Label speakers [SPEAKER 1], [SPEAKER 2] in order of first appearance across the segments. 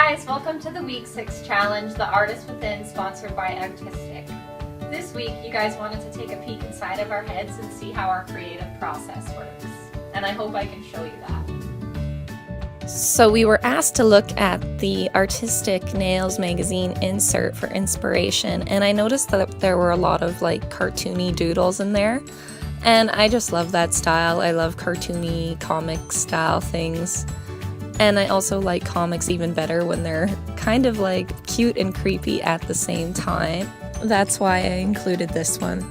[SPEAKER 1] guys, welcome to the Week 6 Challenge, The Artist Within, sponsored by Artistic. This week, you guys wanted to take a peek inside of our heads and see how our creative process works. And I hope I can show you that.
[SPEAKER 2] So we were asked to look at the Artistic Nails magazine insert for inspiration, and I noticed that there were a lot of like cartoony doodles in there. And I just love that style. I love cartoony comic style things. And I also like comics even better when they're kind of like cute and creepy at the same time. That's why I included this one.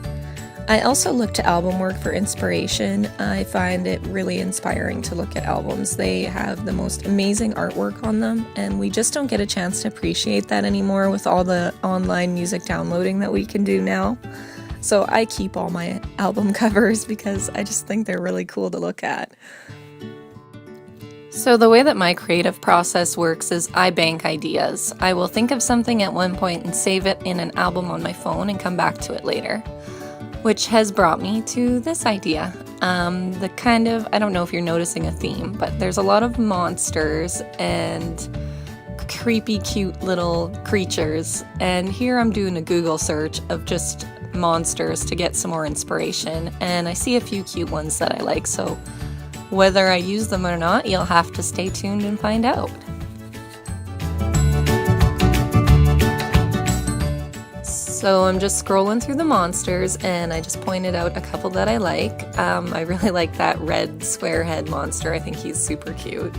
[SPEAKER 2] I also look to album work for inspiration. I find it really inspiring to look at albums. They have the most amazing artwork on them, and we just don't get a chance to appreciate that anymore with all the online music downloading that we can do now. So I keep all my album covers because I just think they're really cool to look at. So the way that my creative process works is I bank ideas. I will think of something at one point and save it in an album on my phone and come back to it later. Which has brought me to this idea. I don't know if you're noticing a theme, but there's a lot of monsters and creepy cute little creatures. And here I'm doing a Google search of just monsters to get some more inspiration, and I see a few cute ones that I like, so whether I use them or not, you'll have to stay tuned and find out. So I'm just scrolling through the monsters, and I just pointed out a couple that I like. I really like that red square head monster. I think he's super cute.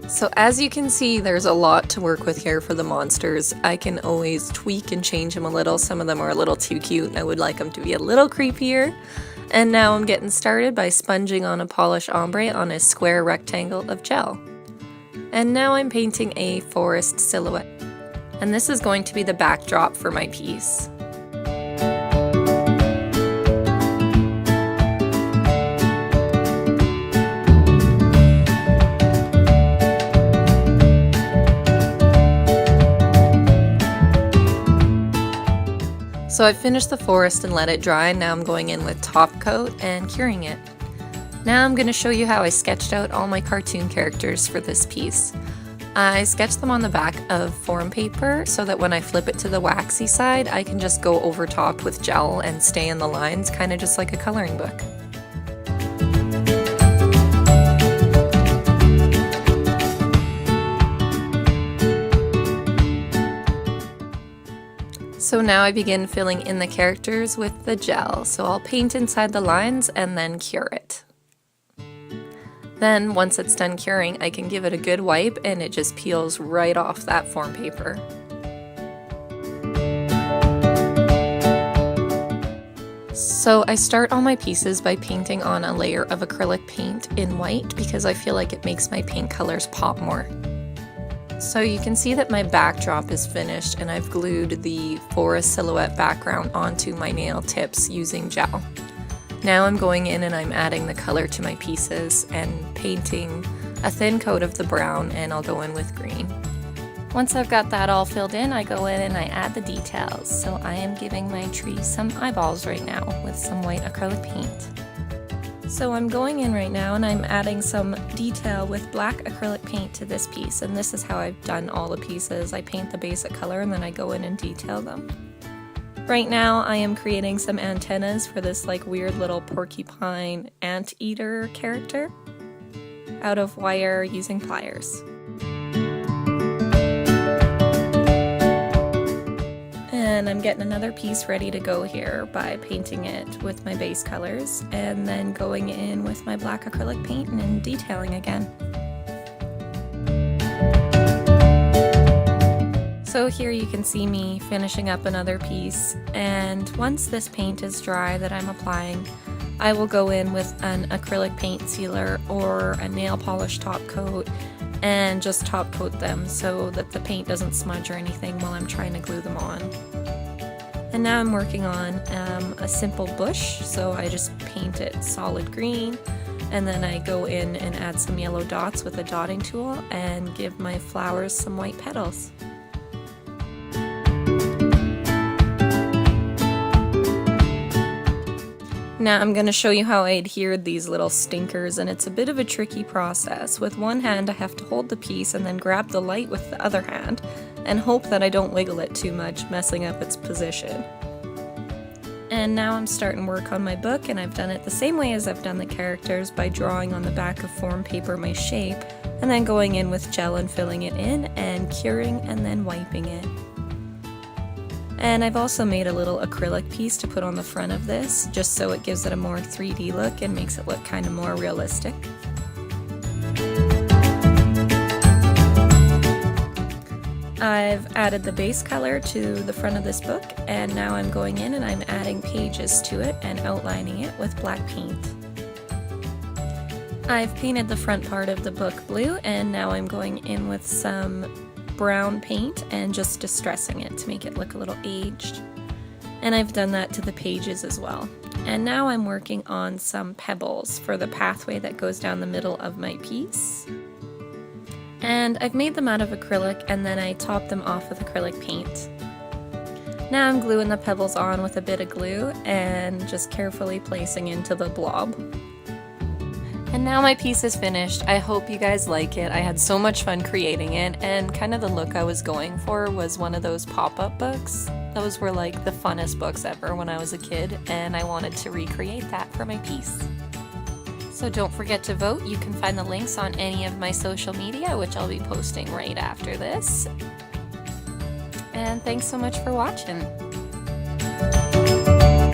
[SPEAKER 2] So as you can see, there's a lot to work with here for the monsters. I can always tweak and change them a little. Some of them are a little too cute, and I would like them to be a little creepier. And now I'm getting started by sponging on a polish ombre on a square rectangle of gel. And now I'm painting a forest silhouette. And this is going to be the backdrop for my piece. So I finished the forest and let it dry, and now I'm going in with top coat and curing it. Now I'm going to show you how I sketched out all my cartoon characters for this piece. I sketched them on the back of foam paper so that when I flip it to the waxy side, I can just go over top with gel and stay in the lines, kind of just like a coloring book. So now I begin filling in the characters with the gel. So I'll paint inside the lines and then cure it. Then once it's done curing, I can give it a good wipe and it just peels right off that foam paper. So I start all my pieces by painting on a layer of acrylic paint in white because I feel like it makes my paint colors pop more. So you can see that my backdrop is finished, and I've glued the forest silhouette background onto my nail tips using gel. Now I'm going in and I'm adding the color to my pieces and painting a thin coat of the brown, and I'll go in with green. Once I've got that all filled in, I go in and I add the details. So I am giving my tree some eyeballs right now with some white acrylic paint. So I'm going in right now and I'm adding some detail with black acrylic paint to this piece, and this is how I've done all the pieces. I paint the basic color and then I go in and detail them. Right now I am creating some antennas for this like weird little porcupine anteater character out of wire using pliers. And I'm getting another piece ready to go here by painting it with my base colors and then going in with my black acrylic paint and detailing again. So here you can see me finishing up another piece, and once this paint is dry that I'm applying, I will go in with an acrylic paint sealer or a nail polish top coat and just top coat them so that the paint doesn't smudge or anything while I'm trying to glue them on. And now I'm working on a simple bush, so I just paint it solid green, and then I go in and add some yellow dots with a dotting tool and give my flowers some white petals. Now I'm going to show you how I adhered these little stinkers, and it's a bit of a tricky process. With one hand I have to hold the piece and then grab the light with the other hand and hope that I don't wiggle it too much, messing up its position. And now I'm starting work on my book, and I've done it the same way as I've done the characters, by drawing on the back of foam paper my shape and then going in with gel and filling it in and curing and then wiping it. And I've also made a little acrylic piece to put on the front of this, just so it gives it a more 3D look and makes it look kind of more realistic. I've added the base color to the front of this book, and now I'm going in and I'm adding pages to it and outlining it with black paint. I've painted the front part of the book blue, and now I'm going in with some brown paint and just distressing it to make it look a little aged. And I've done that to the pages as well. And now I'm working on some pebbles for the pathway that goes down the middle of my piece. And I've made them out of acrylic, and then I topped them off with acrylic paint. Now I'm gluing the pebbles on with a bit of glue and just carefully placing into the blob. And now my piece is finished. I hope you guys like it. I had so much fun creating it, and kind of the look I was going for was one of those pop-up books. Those were like the funnest books ever when I was a kid, and I wanted to recreate that for my piece. So don't forget to vote. You can find the links on any of my social media, which I'll be posting right after this. And thanks so much for watching.